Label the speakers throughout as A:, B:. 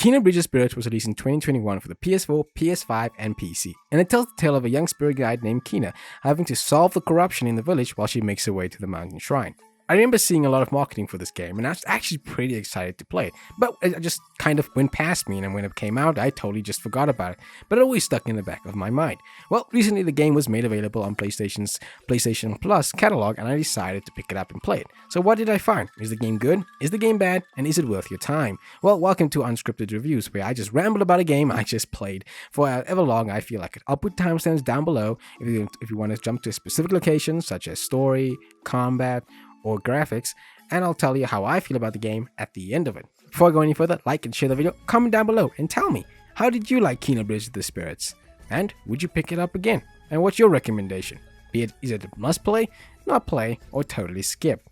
A: Kena Bridges Spirits was released in 2021 for the PS4, PS5, and PC, and it tells the tale of a young spirit guide named Kena having to solve the corruption in the village while she makes her way to the mountain shrine. I remember seeing a lot of marketing for this game, and I was actually pretty excited to play it, but it just kind of went past me, and when it came out, I totally just forgot about it, but it always stuck in the back of my mind. Well, recently the game was made available on PlayStation's PlayStation Plus catalog, and I decided to pick it up and play it. So what did I find? Is the game good? Is the game bad? And is it worth your time? Well, welcome to Unscripted Reviews, where I just ramble about a game I just played for however long I feel like it. I'll put timestamps down below if you want to jump to a specific location, such as story, combat, or graphics, and I'll tell you how I feel about the game at the end of it. Before I go any further, like and share the video, comment down below, and tell me, how did you like Kena Bridges of the Spirits? And would you pick it up again? And what's your recommendation? Is it a must play, not play, or totally skip?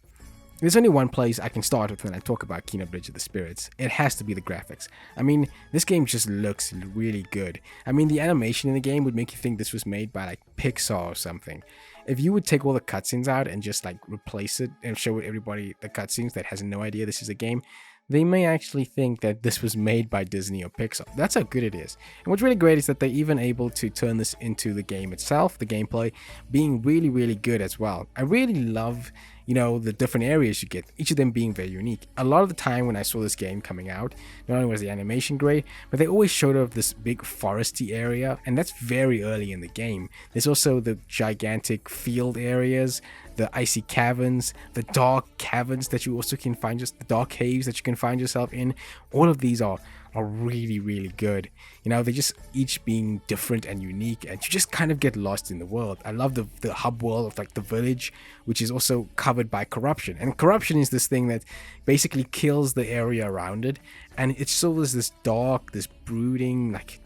A: There's only one place I can start with when I talk about Kena Bridges of the Spirits. It has to be the graphics. I mean, this game just looks really good. I mean, the animation in the game would make you think this was made by like Pixar or something. If you would take all the cutscenes out and just like replace it and show everybody the cutscenes that has no idea this is a game, they may actually think that this was made by Disney or Pixar. That's how good it is. And what's really great is that they're even able to turn this into the game itself, the gameplay being really, really good as well. I really love, the different areas you get, each of them being very unique. A lot of the time when I saw this game coming out, not only was the animation great, but they always showed off this big foresty area, and that's very early in the game. There's also the gigantic field areas, the icy caverns, the dark caverns that you also can find, just the dark caves that you can find yourself in. All of these are really, really good. They're just each being different and unique, and you just kind of get lost in the world. I love the hub world of like the village, which is also covered by corruption. And corruption is this thing that basically kills the area around it, and it still is this dark, this brooding, like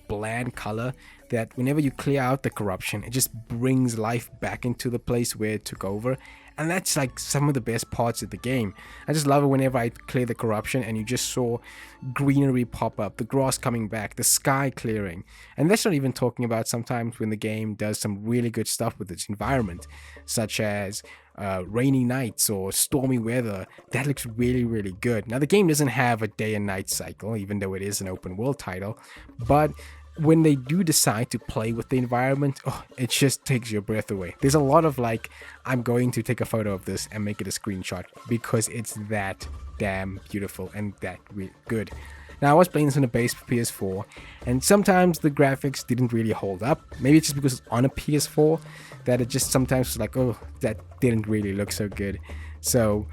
A: bland color that whenever you clear out the corruption, it just brings life back into the place where it took over. And that's like some of the best parts of the game. I just love it whenever I clear the corruption and you just saw greenery pop up, the grass coming back, the sky clearing. And that's not even talking about sometimes when the game does some really good stuff with its environment, such as rainy nights or stormy weather. That looks really, really good. Now, the game doesn't have a day and night cycle, even though it is an open world title, but when they do decide to play with the environment, it just takes your breath away. There's a lot of like, I'm going to take a photo of this and make it a screenshot because it's that damn beautiful and that good. Now, I was playing this on the base PS4, and sometimes the graphics didn't really hold up. Maybe it's just because it's on a PS4 that it just sometimes was like, that didn't really look so good. So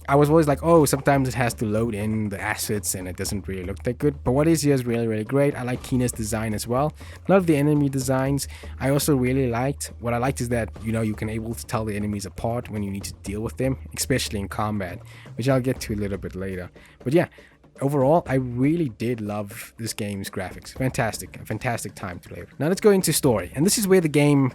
A: I was always like, sometimes it has to load in the assets and it doesn't really look that good. But what is here is really, really great. I like Kena's design as well. A lot of the enemy designs I also really liked. What I liked is that, you can able to tell the enemies apart when you need to deal with them, especially in combat, which I'll get to a little bit later. But yeah, overall, I really did love this game's graphics. Fantastic. A fantastic time to play with. Now let's go into story. And this is where the game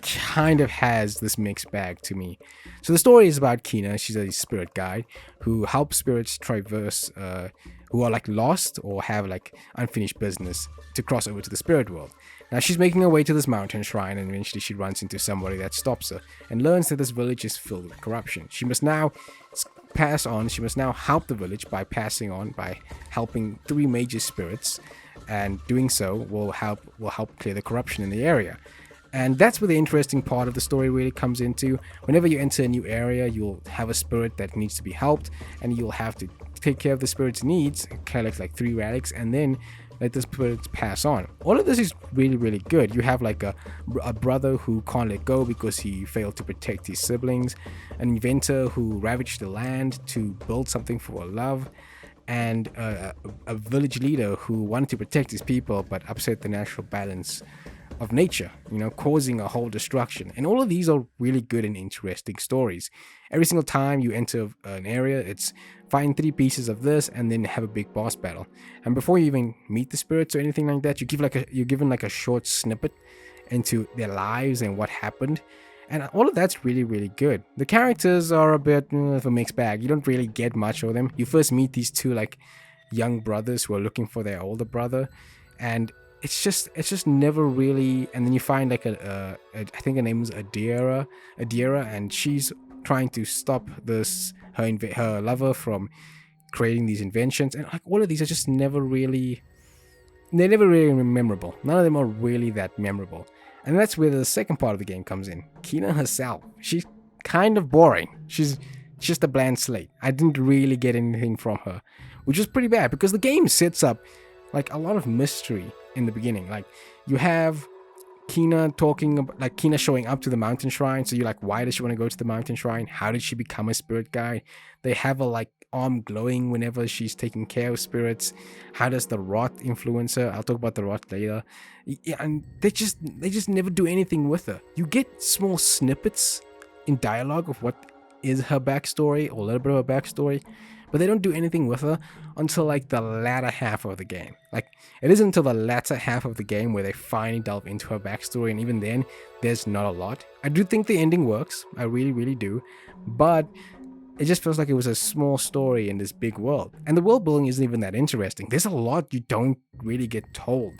A: kind of has this mixed bag to me. So the story is about Kena. She's a spirit guide who helps spirits traverse who are like lost or have like unfinished business to cross over to the spirit world. Now she's making her way to this mountain shrine, and eventually she runs into somebody that stops her and learns that this village is filled with corruption. She must now help the village by helping 3 major spirits, and doing so will help clear the corruption in the area. And that's where the interesting part of the story really comes into. Whenever you enter a new area, you'll have a spirit that needs to be helped, and you'll have to take care of the spirit's needs, collect like 3 relics, and then let the spirits pass on. All of this is really, really good. You have like a brother who can't let go because he failed to protect his siblings, an inventor who ravaged the land to build something for love, and a village leader who wanted to protect his people but upset the natural balance of nature, causing a whole destruction. And all of these are really good and interesting stories. Every single time you enter an area, it's find 3 pieces of this and then have a big boss battle. And before you even meet the spirits or anything like that, you're given like a short snippet into their lives and what happened. And all of that's really, really good. The characters are a bit of a mixed bag. You don't really get much of them. You first meet these 2 like young brothers who are looking for their older brother, and it's just never really. And then you find like I think her name is Adira, and she's trying to stop her lover from creating these inventions, and like all of these are just they're never really memorable. None of them are really that memorable. And that's where the second part of the game comes in. Kina herself, she's kind of boring. She's just a bland slate. I didn't really get anything from her, which is pretty bad because the game sets up like a lot of mystery in the beginning. Like you have Kina talking about, like Kina showing up to the mountain shrine. So you're like, why does she want to go to the mountain shrine? How did she become a spirit guide? They have a like arm glowing whenever she's taking care of spirits. How does the rot influence her? I'll talk about the rot later. Yeah, and they just never do anything with her. You get small snippets in dialogue of what is her backstory or a little bit of her backstory, but they don't do anything with her until like the latter half of the game. Like it isn't until the latter half of the game where they finally delve into her backstory, and even then there's not a lot. I do think the ending works, I really do, but it just feels like it was a small story in this big world, and the world building isn't even that interesting. There's a lot you don't really get told,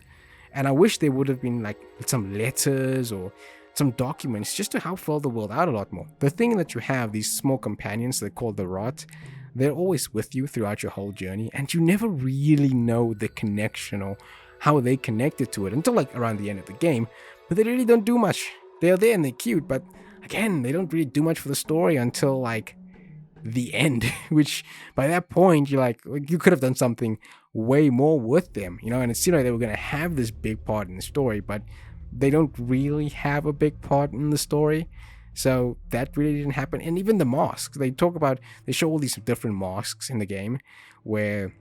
A: and I wish there would have been like some letters or some documents just to help fill the world out a lot more. The thing that you have, these small companions they're called the rot, they're always with you throughout your whole journey, and you never really know the connection or how they connected to it until like around the end of the game. But they really don't do much. They're there and they're cute, but again, they don't really do much for the story until like the end, which by that point you're like you could have done something way more with them, you know. And it seemed like they were going to have this big part in the story, but they don't really have a big part in the story. So that really didn't happen. And even the masks, they show all these different masks in the game, where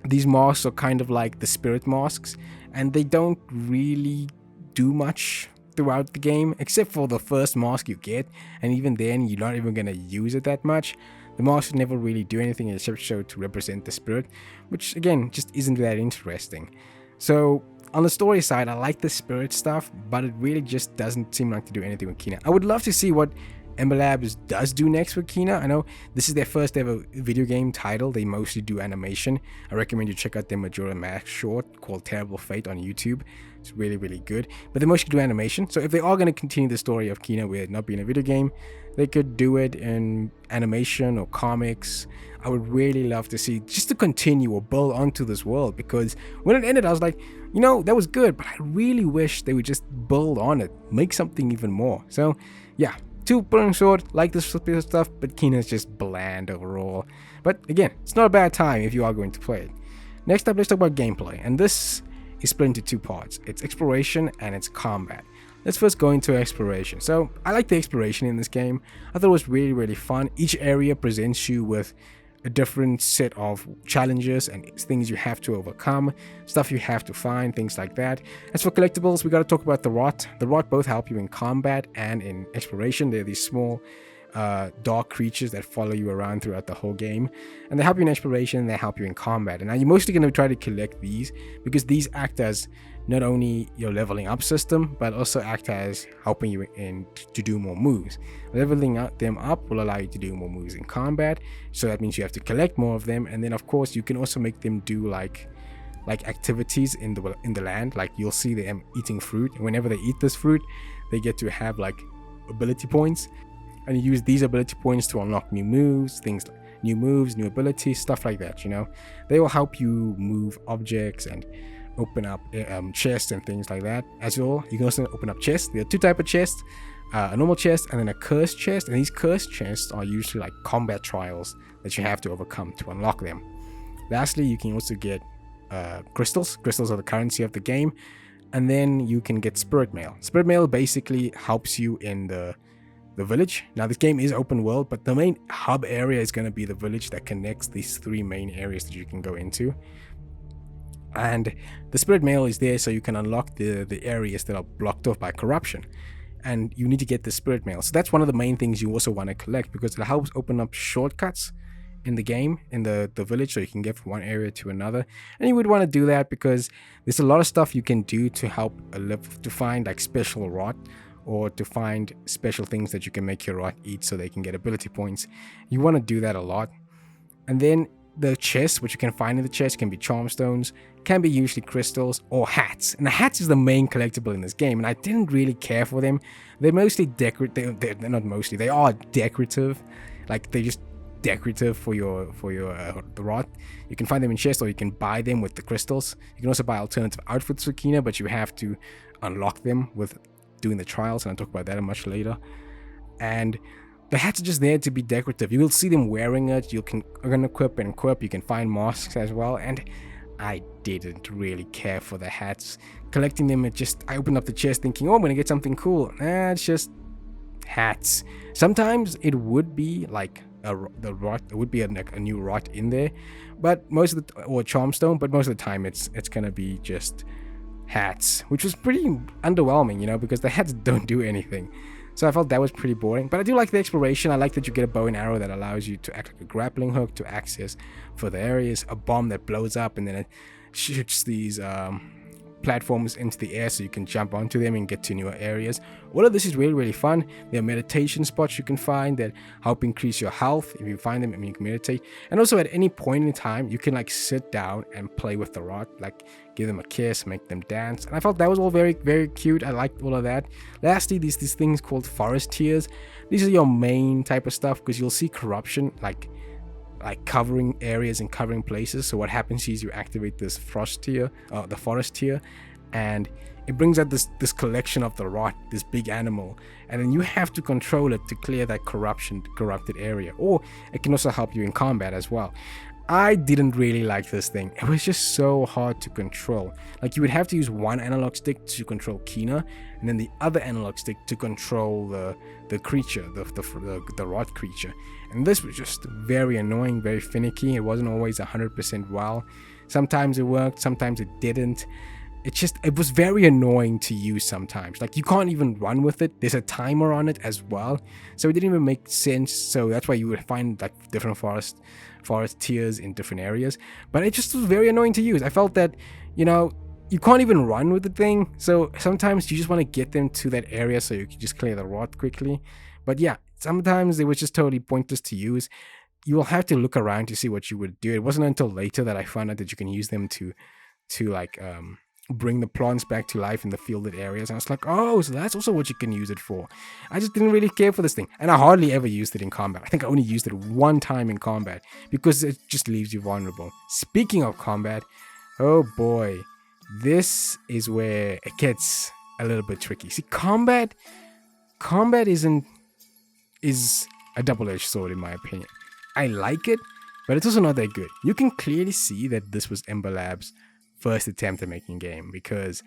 A: these masks are kind of like the spirit masks, and they don't really do much throughout the game, except for the first mask you get, and even then you're not even going to use it that much. The masks never really do anything except show to represent the spirit, which again just isn't that interesting. So on the story side, I like the spirit stuff, but it really just doesn't seem like to do anything with Kina. I would love to see what Ember Labs does do next with Kina. I know this is their first ever video game title. They mostly do animation. I recommend you check out their Majora Max short called Terrible Fate on YouTube. It's really good. But they mostly do animation. So if they are going to continue the story of Kina with it not being a video game, they could do it in animation or comics. I would really love to see, just to continue or build onto this world, because when it ended I was like, you know, that was good, but I really wish they would just build on it, make something even more. So yeah, to put in short, like this stuff, but Kina's just bland overall. But again, it's not a bad time if you are going to play it. Next up, let's talk about gameplay, and this is split into two parts. It's exploration and it's combat. Let's first go into exploration. So I like the exploration in this game. I thought it was really fun. Each area presents you with a different set of challenges and things you have to overcome, stuff you have to find, things like that. As for collectibles, we got to talk about the rot. The rot both help you in combat and in exploration. They're these small dark creatures that follow you around throughout the whole game, and they help you in exploration and they help you in combat. And now you're mostly going to try to collect these because these act as not only your leveling up system, but also act as helping you in to do more moves. Leveling them up will allow you to do more moves in combat, so that means you have to collect more of them. And then of course you can also make them do like activities in the land. Like you'll see them eating fruit, and whenever they eat this fruit, they get to have like ability points, and you use these ability points to unlock new moves, things like new moves, new abilities, stuff like that. You know, they will help you move objects and open up chests and things like that. As well, you can also open up chests. There are two types of chests, a normal chest and then a cursed chest, and these cursed chests are usually like combat trials that you have to overcome to unlock them. Lastly, you can also get crystals. Crystals are the currency of the game, and then you can get spirit mail. Spirit mail basically helps you in the village. Now this game is open world, but the main hub area is going to be the village that connects these three main areas that you can go into. And the spirit mail is there so you can unlock the areas that are blocked off by corruption, and you need to get the spirit mail. So that's one of the main things you also want to collect, because it helps open up shortcuts in the game, in the village, so you can get from one area to another. And you would want to do that because there's a lot of stuff you can do to help to find like special rot, or to find special things that you can make your rot eat so they can get ability points. You want to do that a lot. And then the chests, which you can find in the chest, can be charm stones, can be usually crystals or hats. And the hats is the main collectible in this game, and I didn't really care for them. They're mostly decorative. They're not mostly, they are decorative. Like they just decorative for your the rod. You can find them in chests, or you can buy them with the crystals. You can also buy alternative outfits for Kina, but you have to unlock them with doing the trials, and I'll talk about that much later. And the hats are just there to be decorative. You will see them wearing it. You can equip and equip. You can find masks as well. And I didn't really care for the hats. Collecting them, I opened up the chest thinking, oh, I'm gonna get something cool. It's just hats. Sometimes it would be like the rot. It would be a new rot in there, but most of the or charmstone. But most of the time, it's gonna be just hats, which was pretty underwhelming, because the hats don't do anything. So I felt that was pretty boring. But I do like the exploration. I like that you get a bow and arrow that allows you to act like a grappling hook to access further areas, a bomb that blows up and then it shoots these platforms into the air so you can jump onto them and get to newer areas. All of this is really, really fun. There are meditation spots you can find that help increase your health. If you find them, you can meditate. And also at any point in time, you can sit down and play with the rod, give them a kiss, make them dance. And I felt that was all very, very cute. I liked all of that. Lastly, these things called forest tiers. These are your main type of stuff because you'll see corruption like covering areas and covering places. So what happens is you activate this frost tier, the forest tier, and it brings out this collection of the rot, this big animal, and then you have to control it to clear that corrupted area. Or it can also help you in combat as well. I didn't really like this thing. It was just so hard to control. You would have to use one analog stick to control Kina, and then the other analog stick to control the creature, the rot creature. And this was just very annoying, very finicky. It wasn't always 100% well. Sometimes it worked, sometimes it didn't. It was very annoying to use sometimes. You can't even run with it. There's a timer on it as well. So it didn't even make sense. So that's why you would find different forest tiers in different areas. But it just was very annoying to use. I felt that, you can't even run with the thing. So sometimes you just want to get them to that area so you can just clear the rot quickly. But yeah, sometimes it was just totally pointless to use. You will have to look around to see what you would do. It wasn't until later that I found out that you can use them to bring the plants back to life in the fielded areas. And I was like, oh, so that's also what you can use it for. I just didn't really care for this thing. And I hardly ever used it in combat. I think I only used it one time in combat because it just leaves you vulnerable. Speaking of combat, oh boy, this is where it gets a little bit tricky. See, combat is a double-edged sword in my opinion. I like it, but it's also not that good. You can clearly see that this was Ember Labs' first attempt at making a game because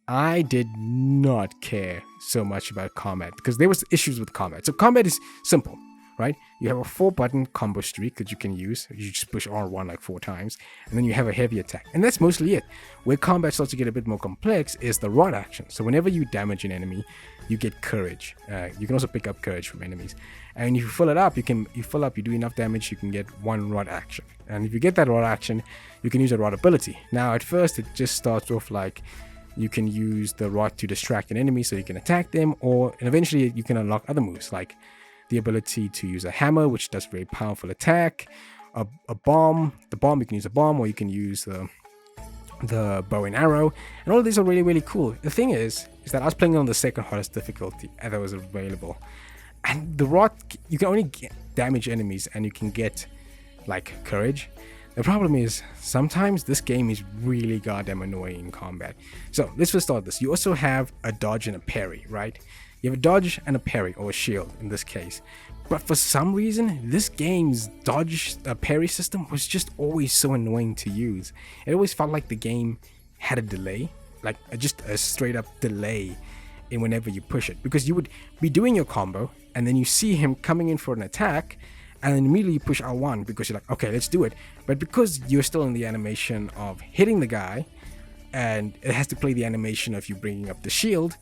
A: I did not care so much about combat because there was issues with combat. So combat is simple, right? You have a 4-button combo streak that you can use. You just push R1 4 times, and then you have a heavy attack. And that's mostly it. Where combat starts to get a bit more complex is the rod action. So whenever you damage an enemy, you get courage. You can also pick up courage from enemies. And if you fill it up, you do enough damage, you can get 1 rod action. And if you get that rod action, you can use a rod ability. Now, at first, it just starts off you can use the rod to distract an enemy so you can attack them, and eventually you can unlock other moves, like the ability to use a hammer, which does very powerful attack, a bomb. The bomb, you can use a bomb, or you can use the bow and arrow, and all of these are really, really cool. The thing is that I was playing on the second hardest difficulty that was available, and the rod, you can only damage enemies and you can get courage. The problem is sometimes this game is really goddamn annoying in combat. So let's first start this. You also have a dodge and a parry, right? You have a dodge and a parry, or a shield in this case. But for some reason, this game's dodge parry system was just always so annoying to use. It always felt like the game had a delay, just a straight up delay in whenever you push it. Because you would be doing your combo, and then you see him coming in for an attack, and then immediately you push R1 because you're like, okay, let's do it. But because you're still in the animation of hitting the guy, and it has to play the animation of you bringing up the shield,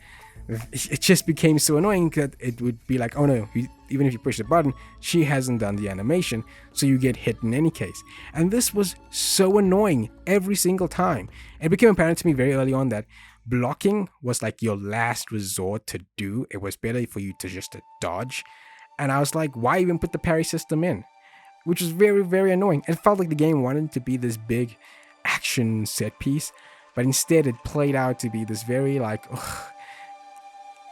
A: it just became so annoying that it would be like, oh no, even if you push the button, she hasn't done the animation, so you get hit in any case. And this was so annoying every single time. It became apparent to me very early on that blocking was your last resort to do. It was better for you to just dodge. And I was like, why even put the parry system in? Which was very, very annoying. It felt like the game wanted to be this big action set piece, but instead it played out to be this very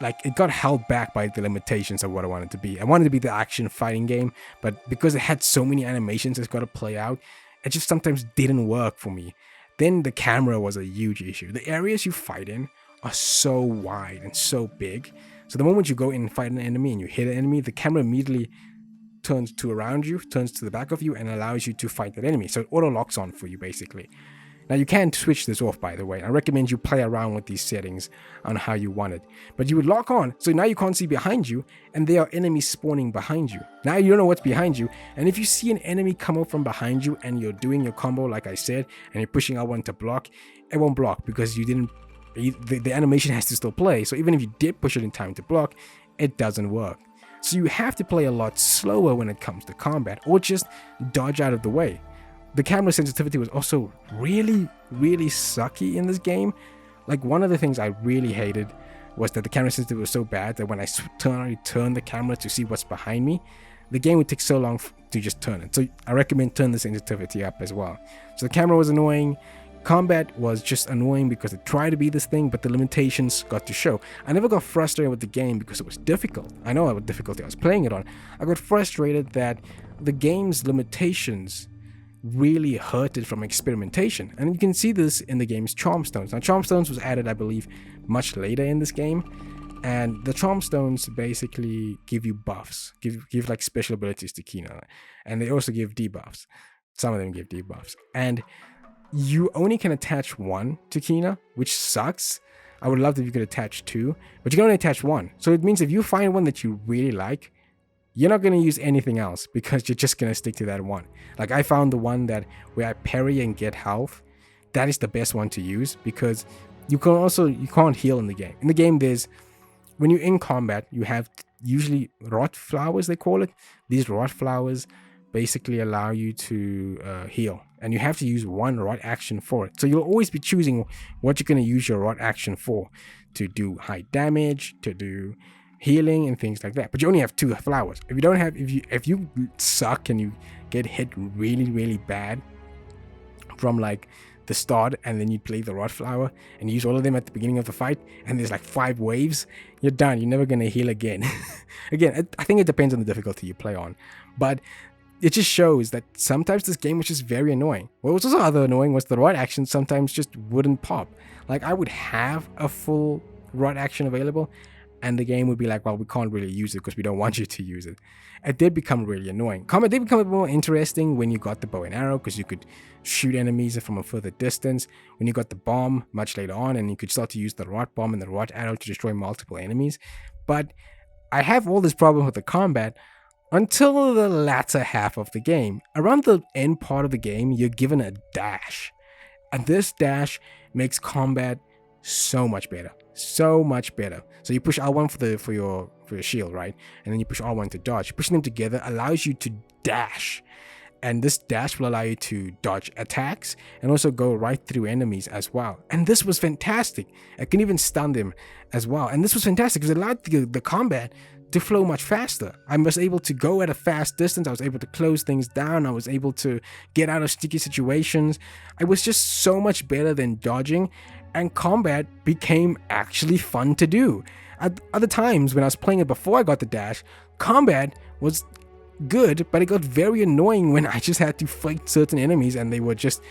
A: like it got held back by the limitations of what I wanted to be. I wanted to be the action fighting game, but because it had so many animations it's got to play out, it just sometimes didn't work for me. Then the camera was a huge issue. The areas you fight in are so wide and so big. So the moment you go in and fight an enemy and you hit an enemy, the camera immediately turns to around you, turns to the back of you, and allows you to fight that enemy. So it auto locks on for you basically. Now you can switch this off, by the way. I recommend you play around with these settings on how you want it. But you would lock on, so now you can't see behind you, and there are enemies spawning behind you. Now you don't know what's behind you, and if you see an enemy come up from behind you and you're doing your combo like I said, and you're pushing R1 to block, it won't block because you didn't. The animation has to still play. So even if you did push it in time to block, it doesn't work. So you have to play a lot slower when it comes to combat, or just dodge out of the way. The camera sensitivity was also really, really sucky in this game. Like, one of the things I really hated was that the camera sensitivity was so bad that when I turn the camera to see what's behind me, the game would take so long to just turn it. So I recommend turn the sensitivity up as well. So the camera was annoying. Combat was just annoying because it tried to be this thing, but the limitations got to show. I never got frustrated with the game because it was difficult. I know what difficulty I was playing it on. I got frustrated that the game's limitations really hurted from experimentation. And you can see this in the game's Charm Stones. Now, Charm Stones was added, I believe, much later in this game. And the Charm Stones basically give you buffs, give like special abilities to Kina. And they also give debuffs. Some of them give debuffs. And you only can attach one to Kina, which sucks. I would love if you could attach two, but you can only attach one. So it means if you find one that you really like, you're not going to use anything else because you're just going to stick to that one. Like, I found the one that where I parry and get health. That is the best one to use because you can't heal in the game. In the game, when you're in combat, you have usually rot flowers, they call it. These rot flowers basically allow you to heal, and you have to use one rot action for it. So you'll always be choosing what you're going to use your rot action for, to do high damage, to do healing and things like that. But you only have two flowers. If you suck and you get hit really, really bad from like the start, and then you play the rot flower and use all of them at the beginning of the fight, and there's like 5 waves, you're done. You're never gonna heal again. Again, I think it depends on the difficulty you play on, but it just shows that sometimes this game was just very annoying. What was also other annoying was the rot action sometimes just wouldn't pop. Like, I would have a full rot action available, and the game would be like, well, we can't really use it because we don't want you to use it. It did become really annoying. Combat did become a bit more interesting when you got the bow and arrow, because you could shoot enemies from a further distance. When you got the bomb much later on, and you could start to use the rot bomb and the rot arrow to destroy multiple enemies. But I have all this problem with the combat until the latter half of the game. Around the end part of the game, you're given a dash. And this dash makes combat so much better. So much better. So you push R1 for your shield, right? And then you push R1 to dodge. Pushing them together allows you to dash. And this dash will allow you to dodge attacks and also go right through enemies as well. And this was fantastic. I can even stun them as well. And this was fantastic because it allowed the combat to flow much faster. I was able to go at a fast distance. I was able to close things down. I was able to get out of sticky situations. I was just so much better than dodging, and combat became actually fun to do. At other times when I was playing it before I got the dash, combat was good, but it got very annoying when I just had to fight certain enemies and they were just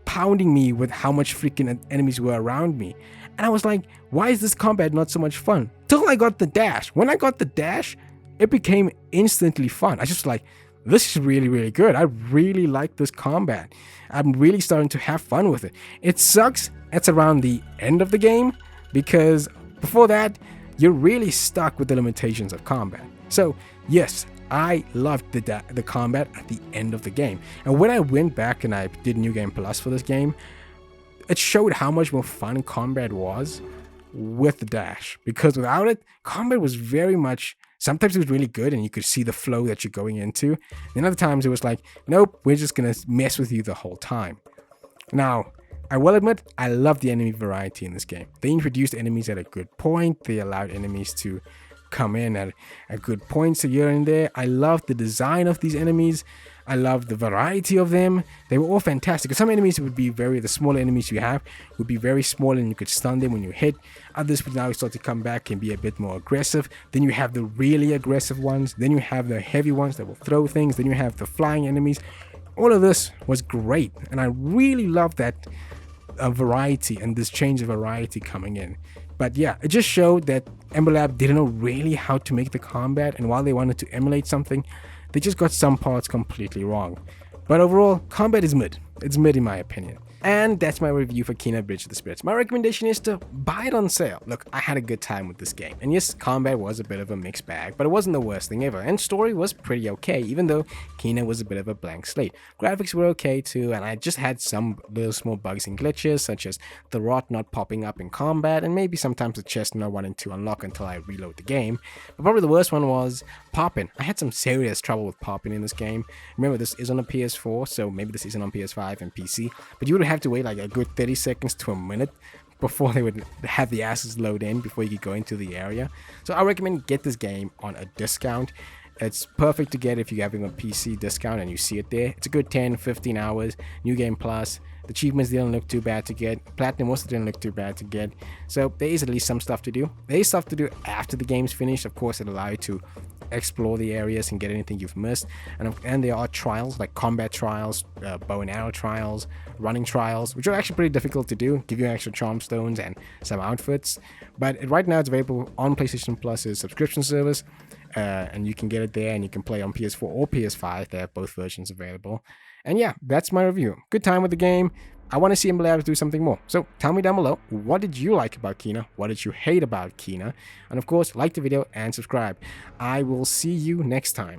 A: pounding me with how much freaking enemies were around me. And I was like, why is this combat not so much fun? Till I got the dash. When I got the dash, it became instantly fun. I just like, this is really, really good. I really like this combat. I'm really starting to have fun with it. It sucks it's around the end of the game, because before that, you're really stuck with the limitations of combat. So yes, I loved the combat at the end of the game. And when I went back and I did New Game Plus for this game, it showed how much more fun combat was with the dash. Because without it, combat was very much, sometimes it was really good and you could see the flow that you're going into. And other times it was like, nope, we're just going to mess with you the whole time. Now, I will admit, I love the enemy variety in this game. They introduced enemies at a good point. They allowed enemies to come in at good points here and there. I love the design of these enemies. I love the variety of them. They were all fantastic. Some enemies would be the smaller enemies you have would be very small and you could stun them when you hit. Others would now start to come back and be a bit more aggressive. Then you have the really aggressive ones. Then you have the heavy ones that will throw things. Then you have the flying enemies. All of this was great, and I really love that variety and this change of variety coming in. But yeah, it just showed that Ember Lab didn't know really how to make the combat, and while they wanted to emulate something, they just got some parts completely wrong. But overall, combat is mid. It's mid in my opinion. And that's my review for Kena Bridge of the Spirits. My recommendation is to buy it on sale. Look, I had a good time with this game. And yes, combat was a bit of a mixed bag, but it wasn't the worst thing ever. And story was pretty okay, even though Kena was a bit of a blank slate. Graphics were okay too, and I just had some little small bugs and glitches, such as the rod not popping up in combat, and maybe sometimes the chest not wanting to unlock until I reload the game. But probably the worst one was popping. I had some serious trouble with popping in this game. Remember, this is on a PS4, so maybe this isn't on PS5 and PC, but you would have to wait like a good 30 seconds to a minute before they would have the assets load in before you could go into the area. So I recommend get this game on a discount. It's perfect to get if you're having a PC discount and you see it there. It's a good 10-15 hours, New Game Plus. The achievements didn't look too bad to get. Platinum also didn't look too bad to get. So there is at least some stuff to do. There is stuff to do after the game's finished. Of course, it'll allow you to explore the areas and get anything you've missed. And there are trials, like combat trials, bow and arrow trials, running trials, which are actually pretty difficult to do. Give you extra charm stones and some outfits. But right now it's available on PlayStation Plus's subscription service. And you can get it there, and you can play on PS4 or PS5. They have both versions available. And yeah, that's my review. Good time with the game. I want to see Ember Labs do something more. So tell me down below, what did you like about Kena? What did you hate about Kena? And of course, like the video and subscribe. I will see you next time.